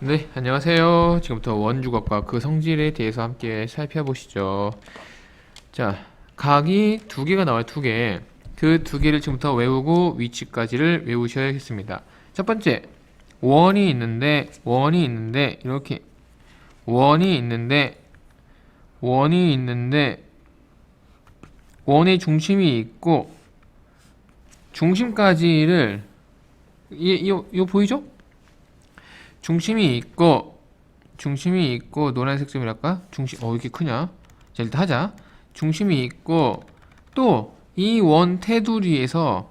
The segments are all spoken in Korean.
네, 안녕하세요. 지금부터 원주각과 그 성질에 대해서 함께 살펴보시죠. 자, 각이 두 개가 나와요, 두 개. 그 두 개를 지금부터 외우고 위치까지를 외우셔야겠습니다. 첫 번째, 원이 있는데, 이렇게, 원이 있는데, 원이 있는데, 원의 중심이 있고, 중심까지를, 이거 보이죠? 중심이 있고 노란색 점이랄까? 이렇게 크냐? 자, 일단 하자. 중심이 있고 또 이 원 테두리에서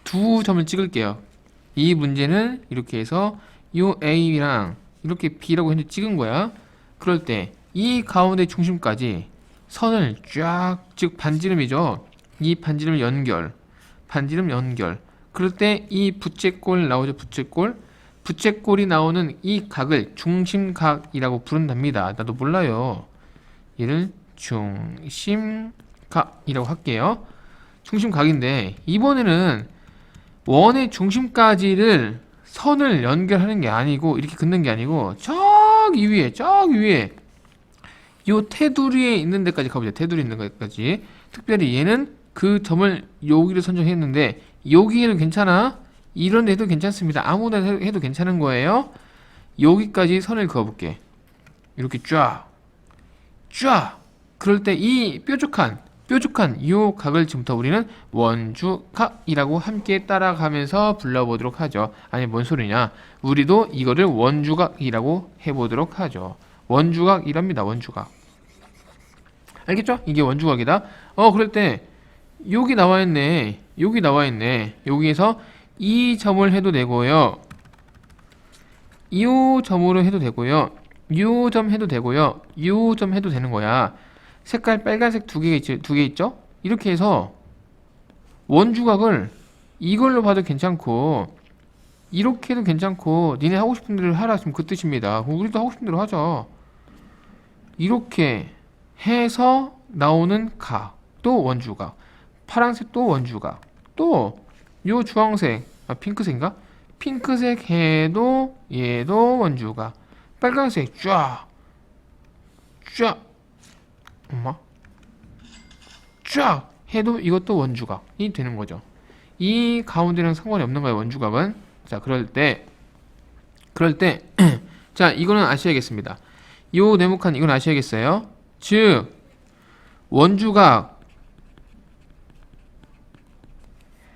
두 점을 찍을게요. 이 문제는 이렇게 해서 요 A랑 이렇게 B라고 현재 찍은 거야. 그럴 때 이 가운데 중심까지 선을 쫙, 즉 반지름이죠. 이 반지름 연결. 그럴 때 이 부채꼴 나오죠, 부채꼴. 부채꼴이 나오는 이 각을 중심각이라고 부른답니다. 나도 몰라요. 얘를 중심각이라고 할게요. 중심각인데 이번에는 원의 중심까지를 선을 연결하는 게 아니고 이렇게 긋는 게 아니고 저기 위에 요 테두리에 있는 데까지 가보자. 테두리에 있는 데까지. 특별히 얘는 그 점을 여기를 선정했는데 여기에는 괜찮아. 이런 데도 괜찮습니다. 아무나 해도 괜찮은 거예요. 여기까지 선을 그어볼게. 이렇게 쫙. 그럴 때 이 뾰족한 이 각을 지금부터 우리는 원주각이라고 함께 따라가면서 불러보도록 하죠. 아니, 뭔 소리냐. 우리도 이거를 원주각이라고 해보도록 하죠. 원주각이랍니다. 원주각. 알겠죠? 이게 원주각이다. 그럴 때 여기 나와 있네. 여기에서 이 점을 해도 되고요. 이 점으로 해도 되고요. 이 점 해도 되고요. 이 점 해도 되는 거야. 색깔 빨간색 두 개 있죠? 이렇게 해서 원주각을 이걸로 봐도 괜찮고 이렇게 해도 괜찮고 니네 하고 싶은 대로 하라 지금 그 뜻입니다. 우리도 하고 싶은 대로 하자. 이렇게 해서 나오는 각 또 원주각, 파란색 또 원주각, 또 요 주황색, 핑크색인가? 핑크색 해도 얘도 원주각, 빨간색 쫙 해도 이것도 원주각이 되는 거죠. 이 가운데는 상관이 없는 거예요, 원주각은. 자, 그럴 때 자, 이거는 아셔야겠습니다. 요 네모칸 이건 아셔야겠어요. 즉 원주각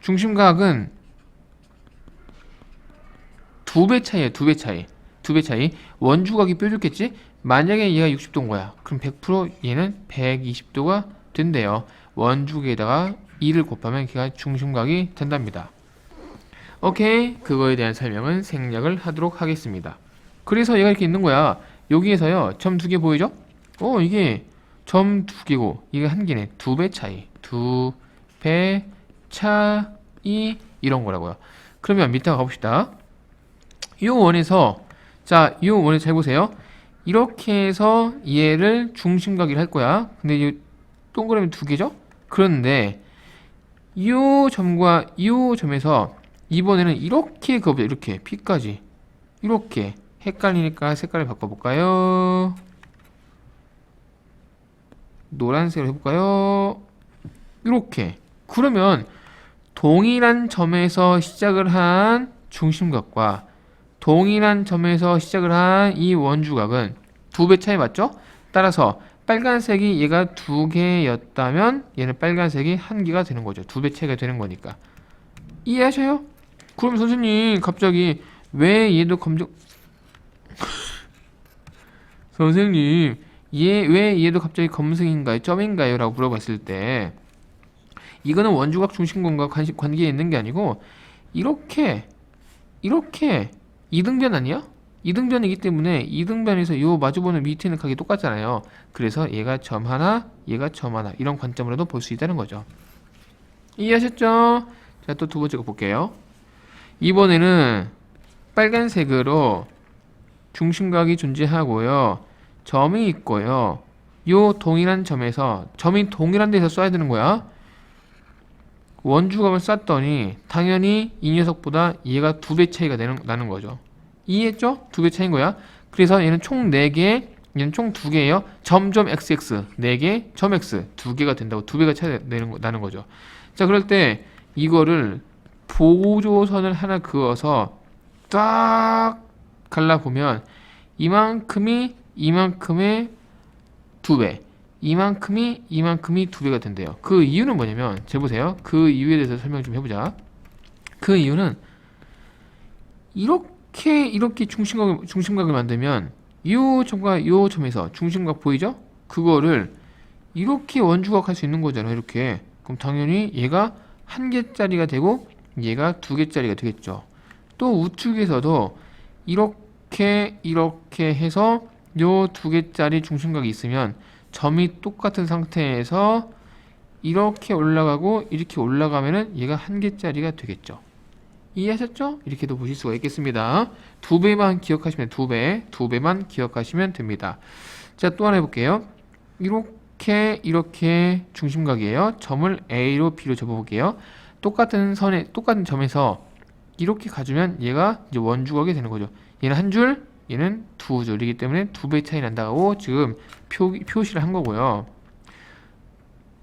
중심각은 두 배 차이에요. 두 배 차이. 원주각이 뾰족했지? 만약에 얘가 60도인 거야. 그럼 100% 얘는 120도가 된대요. 원주각에다가 2를 곱하면 걔가 중심각이 된답니다. 오케이. 그거에 대한 설명은 생략을 하도록 하겠습니다. 그래서 얘가 이렇게 있는 거야. 여기에서요. 점 두 개 보이죠? 이게 점 두 개고 이게 한 개네. 두 배 차이. 두 배 차이 이런 거라고요. 그러면 밑에 가봅시다. 이 원에서 잘 보세요. 이렇게 해서 얘를 중심각이라 할 거야. 근데 이 동그라미 두 개죠? 그런데 이 점과 이 점에서 이번에는 이렇게 그어보자. 이렇게 P까지 이렇게 헷갈리니까 색깔을 바꿔볼까요? 노란색으로 해볼까요? 이렇게. 그러면 동일한 점에서 시작을 한 중심각과 동일한 점에서 시작을 한 이 원주각은 두 배 차이 맞죠? 따라서 빨간색이 얘가 두 개였다면 얘는 빨간색이 한 개가 되는 거죠. 두 배 차이가 되는 거니까. 이해하셔요? 그럼 선생님 갑자기 왜 얘도 검정 선생님 왜 얘도 갑자기 검은색인가요? 점인가요? 라고 물어봤을 때 이거는 원주각 중심각과 관계에 있는 게 아니고 이렇게 이등변 아니야? 이등변이기 때문에 이등변에서 요 마주보는 밑에 있는 각이 똑같잖아요. 그래서 얘가 점 하나, 얘가 점 하나 이런 관점으로도 볼 수 있다는 거죠. 이해하셨죠? 자, 또 두 번째 거 볼게요. 이번에는 빨간색으로 중심각이 존재하고요. 점이 있고요. 요 동일한 점에서 점이 동일한 데서 써야 되는 거야. 원주각을 쐈더니 당연히 이 녀석보다 얘가 두 배 차이가 나는 거죠. 이해했죠? 두 배 차이인 거야. 그래서 얘는 총 4개, 얘는 총 2개예요. 점점 xx 4개, 점 x 2개가 된다고 2배가 차이 나는 거죠. 자, 그럴 때 이거를 보조선을 하나 그어서 딱 갈라보면 이만큼이 이만큼의 2배, 이만큼이 2배가 된대요. 그 이유는 뭐냐면, 재보세요. 그 이유에 대해서 설명 좀 해보자. 그 이유는 이렇게 중심각을 만들면 요 점과 요 점에서 중심각 보이죠? 그거를 이렇게 원주각 할 수 있는 거잖아요. 이렇게. 그럼 당연히 얘가 1개짜리가 되고 얘가 2개짜리가 되겠죠. 또 우측에서도 이렇게 해서 요 2개짜리 중심각이 있으면 점이 똑같은 상태에서 이렇게 올라가고 이렇게 올라가면은 얘가 1개짜리가 되겠죠. 이해하셨죠? 이렇게도 보실 수가 있겠습니다. 2배만 기억하시면 2배만 기억하시면 됩니다. 자, 또 하나 해볼게요. 이렇게 중심각이에요. 점을 A로 B로 접어볼게요. 똑같은 점에서 이렇게 가주면 얘가 이제 원주각이 되는 거죠. 얘는 한 줄, 얘는 2줄이기 때문에 2배 차이 난다고 지금 표시를 한 거고요.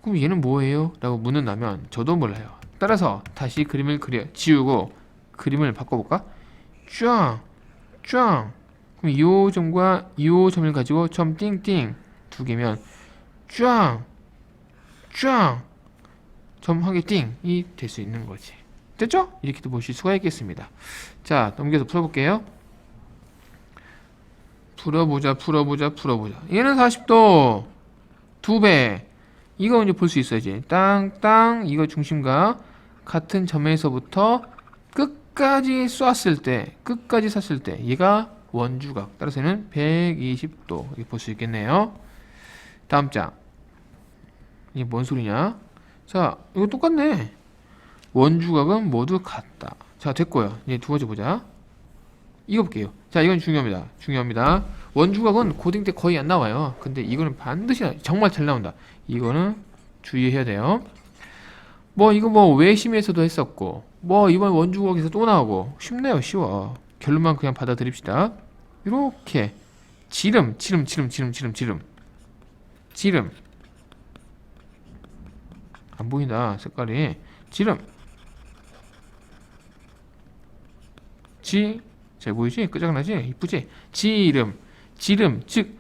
그럼 얘는 뭐예요? 라고 묻는다면 저도 몰라요. 따라서 다시 그림을 지우고 그림을 바꿔볼까? 쫙. 그럼 이 점과 이 점을 가지고 점 띵띵 2개면 쫙. 점 한 개 띵이 될 수 있는 거지. 됐죠? 이렇게도 보실 수가 있겠습니다. 자, 넘겨서 풀어볼게요. 풀어보자. 얘는 40도 2배. 이거 이제 볼 수 있어야지. 땅 이거 중심각 같은 점에서부터 끝까지 쐈을 때 얘가 원주각. 따라서 얘는 120도 이렇게 볼 수 있겠네요. 다음 장. 이게 뭔 소리냐? 자, 이거 똑같네. 원주각은 모두 같다. 자, 됐고요. 이제 두 번째 보자. 이거 볼게요. 자, 이건 중요합니다. 원주각은 고딩 때 거의 안 나와요. 근데 이거는 반드시 정말 잘 나온다. 이거는 주의해야 돼요. 이거 외심에서도 했었고, 이번 원주각에서 또 나오고, 쉽네요. 쉬워. 결론만 그냥 받아들입시다. 이렇게 지름 안 보인다. 색깔이 지름 잘 보이지? 끄적나지? 이쁘지? 지름 즉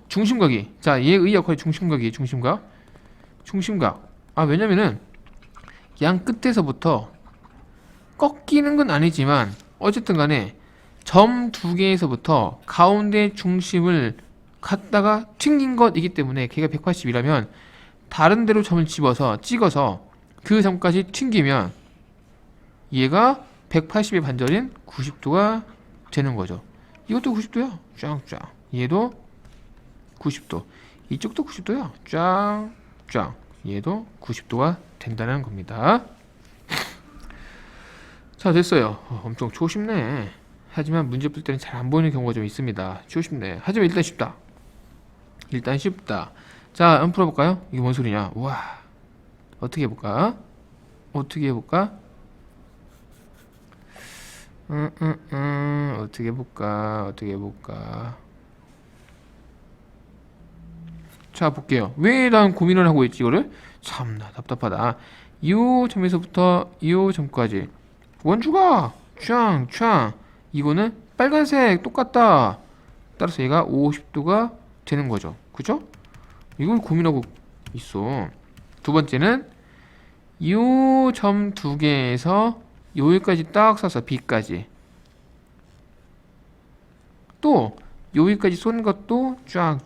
중심각이, 자, 얘의 역할이 중심각. 왜냐면은 양 끝에서부터 꺾이는 건 아니지만 어쨌든 간에 점 2개에서부터 가운데 중심을 갖다가 튕긴 것이기 때문에 걔가 180이라면 다른 데로 점을 찍어서 그 점까지 튕기면 얘가 180의 반절인 90도가 되는 거죠. 이것도 90도야. 쫙. 얘도 90도. 이쪽도 90도야. 쫙. 얘도 90도가 된다는 겁니다. 자, 됐어요. 엄청 쉽네. 하지만 문제 풀 때는 잘 안 보이는 경우가 좀 있습니다. 쉽네. 하지만 일단 쉽다. 자, 한번 풀어볼까요? 이게 뭔 소리냐? 우와. 어떻게 해볼까? 어떻게 해볼까? 자, 볼게요. 왜 난 고민을 하고 있지, 이거를? 참나, 답답하다. 이 점에서부터 이 점까지. 원주가! 쫙! 이거는 빨간색 똑같다. 따라서 얘가 50도가 되는 거죠. 그죠? 이걸 고민하고 있어. 두 번째는 이 점 2개에서 여기까지 딱 쏴서 B까지. 또 여기까지 쏜 것도 쫙.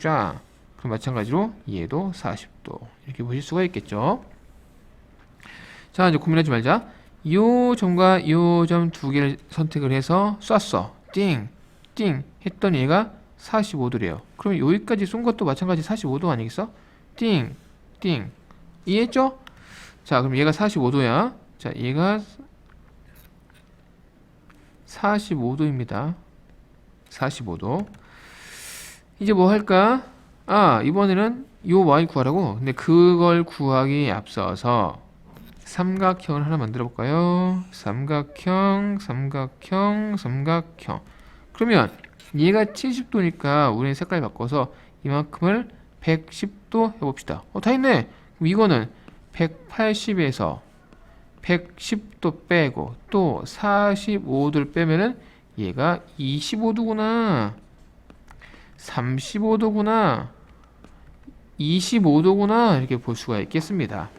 그럼 마찬가지로 얘도 40도. 이렇게 보실 수가 있겠죠. 자, 이제 고민하지 말자. 이 점과 이 점 2개를 선택을 해서 쐈어. 띵 했더니 얘가 45도래요. 그럼 여기까지 쏜 것도 마찬가지 45도 아니겠어? 띵. 이해했죠? 자, 그럼 얘가 45도야. 자, 얘가 45도입니다. 45도. 이제 뭐 할까? 이번에는 요 y 구하라고. 근데 그걸 구하기에 앞서서 삼각형을 하나 만들어 볼까요? 삼각형. 그러면 얘가 70도니까 우리는 색깔 바꿔서 이만큼을 110도 해봅시다. 다 있네. 그럼 이거는 180에서 110도 빼고 또 45도를 빼면은 얘가 25도구나, 35도구나, 25도구나 이렇게 볼 수가 있겠습니다.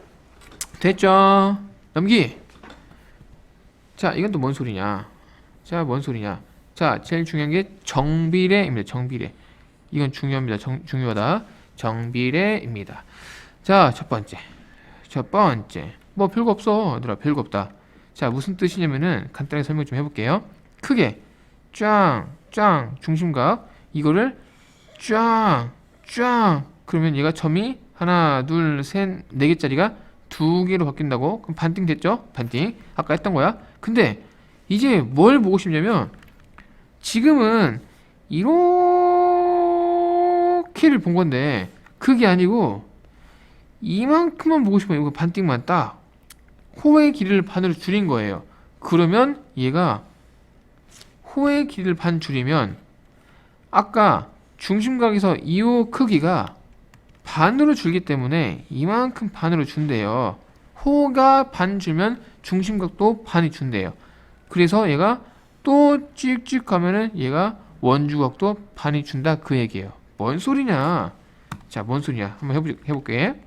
됐죠? 넘기. 자, 이건 또 뭔 소리냐? 자, 뭔 소리냐? 자, 제일 중요한 게 정비례입니다. 정비례. 이건 중요합니다. 중요하다. 정비례입니다. 자, 첫 번째. 뭐 별거 없어. 얘들아, 별거 없다. 자, 무슨 뜻이냐면은 간단하게 설명 좀 해볼게요. 크게 쫙 중심각 이거를 쫙 그러면 얘가 점이 하나, 둘, 셋, 네 개짜리가 두 개로 바뀐다고? 그럼 반띵 됐죠? 반띵. 아까 했던 거야. 근데 이제 뭘 보고 싶냐면 지금은 이렇게를 본 건데 그게 아니고 이만큼만 보고 싶어요. 이거 반띵만 딱 호의 길이를 반으로 줄인 거예요. 그러면 얘가 호의 길이를 반 줄이면 아까 중심각에서 이호 크기가 반으로 줄기 때문에 이만큼 반으로 준대요. 호가 반 줄면 중심각도 반이 준대요. 그래서 얘가 또 찍찍 가면은 얘가 원주각도 반이 준다 그 얘기예요. 뭔 소리냐? 자, 뭔 소리냐? 한번 해볼게.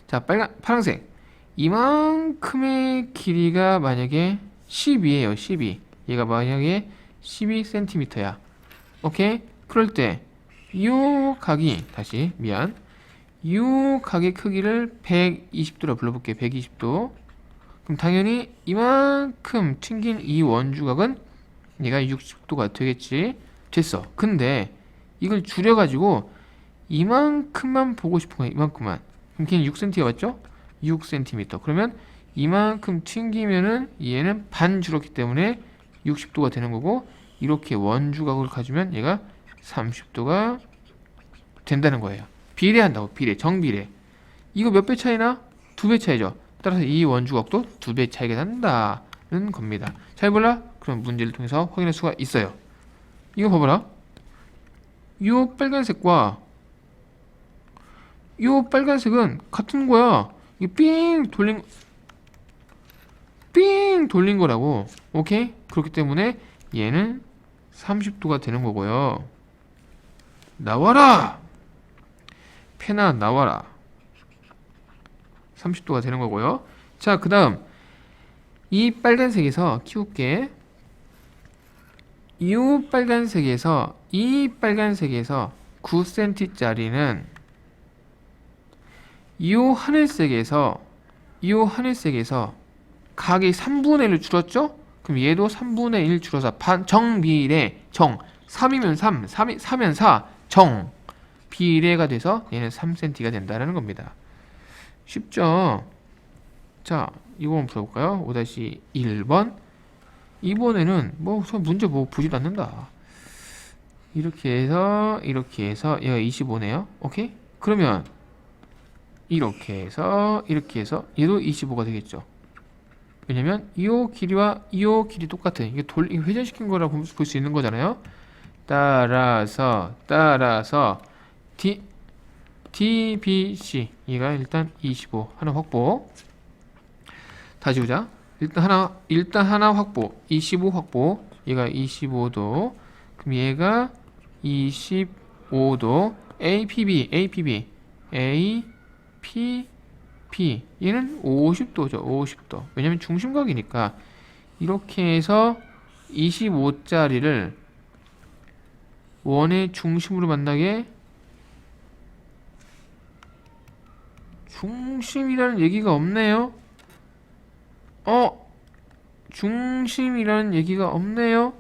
자, 파란색. 이만큼의 길이가 만약에 10이에요. 12. 얘가 만약에 12cm야. 오케이? 그럴 때 요 각이 요 각의 크기를 120도로 불러볼게요. 120도. 그럼 당연히 이만큼 튕긴 이 원주각은 얘가 60도가 되겠지. 됐어. 근데 이걸 줄여가지고 이만큼만 보고 싶은 거야. 이만큼만. 그럼 걔는 6cm가 맞죠? 6cm. 그러면 이만큼 튕기면은 얘는 반 줄었기 때문에 60도가 되는 거고, 이렇게 원주각을 가지면 얘가 30도가 된다는 거예요. 비례한다고. 정비례. 이거 몇 배 차이나? 2배 차이죠. 따라서 이 원주각도 2배 차이가 난다는 겁니다. 잘 몰라? 그럼 문제를 통해서 확인할 수가 있어요. 이거 봐봐라. 요 빨간색과 요 빨간색은 같은 거야. 이게 삥 돌린 거라고. 오케이? 그렇기 때문에 얘는 30도가 되는 거고요. 나와라! 페나 나와라. 30도가 되는 거고요. 자, 그 다음 이 빨간색에서 키울게. 이 빨간색에서 9cm짜리는 이 하늘색에서 각이 3분의 1로 줄었죠? 그럼 얘도 3분의 1 줄어서 정비례. 3이면 3이면 4 비례가 돼서 얘는 3cm가 된다는 겁니다. 쉽죠? 자, 이거 한번 풀어볼까요? 5-1번. 이번에는 문제 보지도 않는다. 이렇게 해서 얘가 25네요. 오케이? 그러면 이렇게 해서 얘도 25가 되겠죠. 왜냐면 이 길이와 이 길이 똑같은, 이게 회전시킨 거라고 볼 수 있는 거잖아요. 따라서 DBC 얘가 일단 25 하나 확보. 다시 보자. 일단 하나 확보. 25 확보. 얘가 25도. 그럼 얘가 25도. APB 얘는 50도죠. 50도. 왜냐면 중심각이니까. 이렇게 해서 25짜리를 원의 중심으로 만나게, 중심이라는 얘기가 없네요. 중심이라는 얘기가 없네요.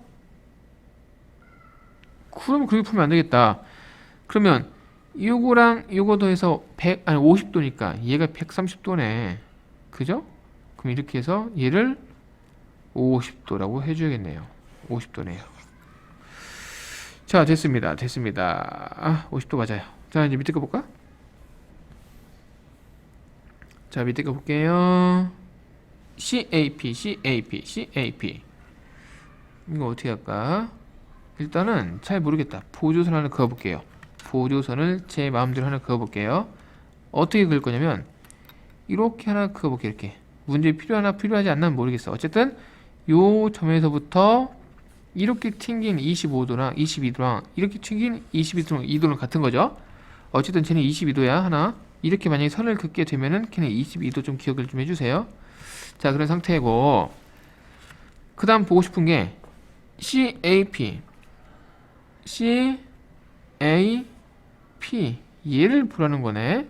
그럼 그렇게 풀면 안 되겠다. 그러면 요거랑 요거 더해서 50도니까 얘가 130도네. 그죠? 그럼 이렇게 해서 얘를 50도라고 해줘야겠네요. 50도네요. 자, 됐습니다. 50도 맞아요. 자, 이제 밑에 거 볼까? 자, 밑에 거 볼게요. CAP. 이거 어떻게 할까? 일단은 잘 모르겠다. 보조선 하나 그어볼게요. 보조선을 제 마음대로 하나 그어볼게요. 어떻게 그을 거냐면 이렇게 하나 그어볼게요. 이렇게 문제 필요하나 필요하지 않나 모르겠어. 어쨌든 요 점에서부터 이렇게 튕긴 25도랑 22도랑 이렇게 튕긴 22도랑 2도는 같은 거죠. 어쨌든 쟤는 22도야 하나. 이렇게 만약에 선을 긋게 되면은 걔는 22도 좀 기억을 좀 해주세요. 자, 그런 상태고 그 다음 보고 싶은 게 CAP 얘를 보라는 거네.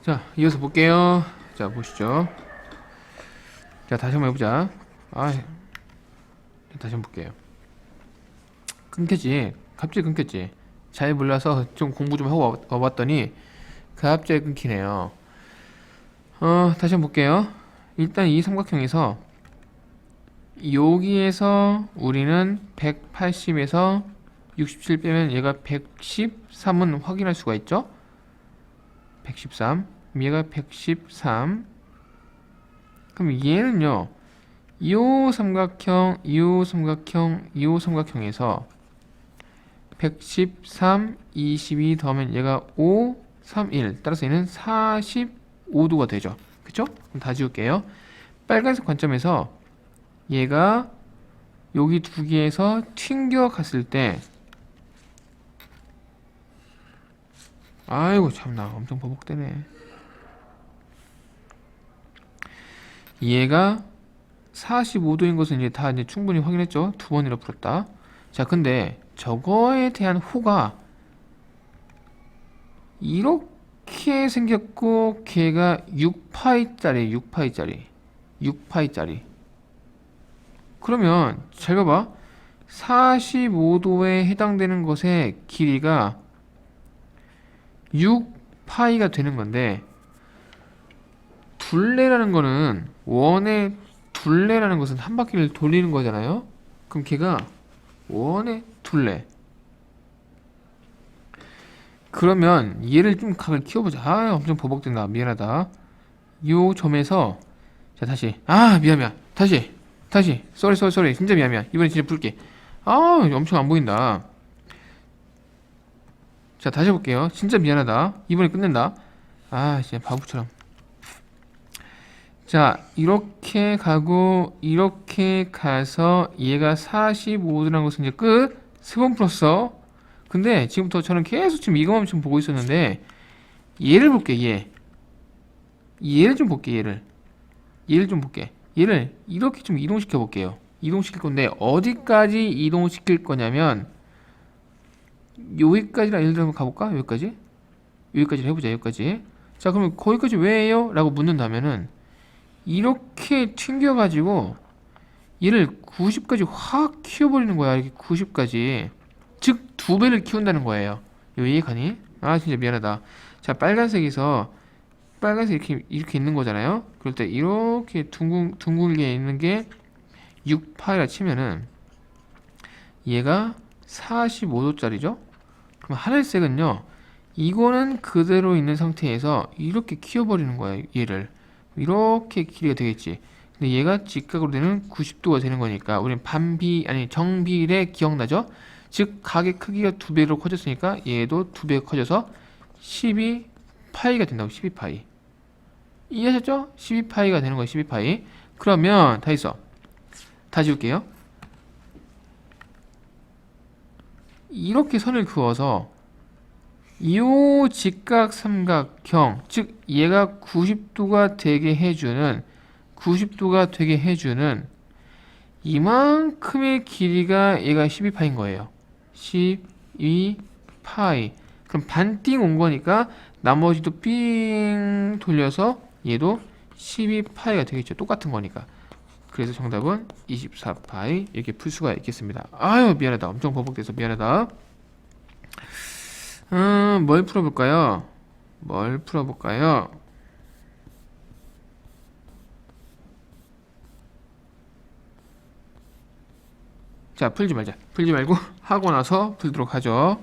자, 이어서 볼게요. 자, 보시죠. 자, 다시 한번 해보자. 다시 한번 볼게요. 끊겼지. 갑자기 끊겼지. 잘 몰라서 좀 공부 좀 하고 와봤더니 갑자기 끊기네요. 다시 한번 볼게요. 일단 이 삼각형에서 여기에서 우리는 180에서 67 빼면 얘가 113은 확인할 수가 있죠. 113. 얘가 113. 그럼 얘는요. 이 삼각형, 이 삼각형, 이 삼각형에서 113, 22 더하면 얘가 5, 3, 1. 따라서 얘는 45도가 되죠. 그쵸? 그럼 다 지울게요. 빨간색 관점에서 얘가 여기 두 개에서 튕겨 갔을 때 아이고 참나 엄청 버벅대네. 얘가 45도인 것은 이제 다 이제 충분히 확인했죠. 두 번이나 풀었다. 자, 근데 저거에 대한 호가 이렇게 생겼고 걔가 6파이짜리 6파이짜리 그러면 잘 봐봐. 45도에 해당되는 것의 길이가 6파이가 되는 건데 둘레라는 거는 원의 둘레라는 것은 한 바퀴를 돌리는 거잖아요. 그럼 걔가 원의 둘레. 그러면 얘를 좀 각을 키워보자. 엄청 버벅된다. 미안하다. 요 점에서 자 다시 미안 다시 쏘리 진짜 미안 이번엔 진짜 풀게. 엄청 안 보인다. 자 다시 해볼게요. 진짜 미안하다. 이번에 끝낸다. 진짜 바보처럼. 자 이렇게 가고 이렇게 가서 얘가 45도라는 것은 이제 끝. 세 번 풀었어. 근데 지금부터 저는 계속 지금 이것만 좀 보고 있었는데 얘를 볼게. 얘를 좀 볼게. 얘를 좀 볼게. 얘를 이렇게 좀 이동시켜 볼게요. 이동시킬 건데 어디까지 이동시킬 거냐면 여기까지랑 예를 들어 한번 가볼까? 여기까지 해보자. 여기까지. 자 그러면 거기까지 왜요? 라고 묻는다면은 이렇게 튕겨가지고 얘를 90까지 확 키워버리는 거야. 이렇게 90까지. 즉 2배를 키운다는 거예요. 이거 이해가니? 진짜 미안하다. 자 빨간색 이렇게 있는 거잖아요. 그럴 때 이렇게 둥글게 있는 게 6파이라 치면은 얘가 45도짜리죠. 그럼 하늘색은요. 이거는 그대로 있는 상태에서 이렇게 키워버리는 거예요. 얘를 이렇게 길이가 되겠지. 근데 얘가 직각으로 되는 90도가 되는 거니까 우리는 정비례 기억나죠? 즉 각의 크기가 2배로 커졌으니까 얘도 2배가 커져서 12파이가 된다고. 12파이 이해하셨죠? 12파이가 되는 거예요. 12파이. 그러면 다 있어. 다 지울게요. 이렇게 선을 그어서 이 직각 삼각형, 즉 얘가 90도가 되게 해주는 이만큼의 길이가 얘가 12파인 거예요. 12파이. 그럼 반띵 온 거니까 나머지도 삥 돌려서 얘도 12파이가 되겠죠. 똑같은 거니까. 그래서 정답은 24파이 이렇게 풀 수가 있겠습니다. 미안하다. 엄청 버벅대서 미안하다. 뭘 풀어볼까요? 자, 풀지 말고 하고 나서 풀도록 하죠.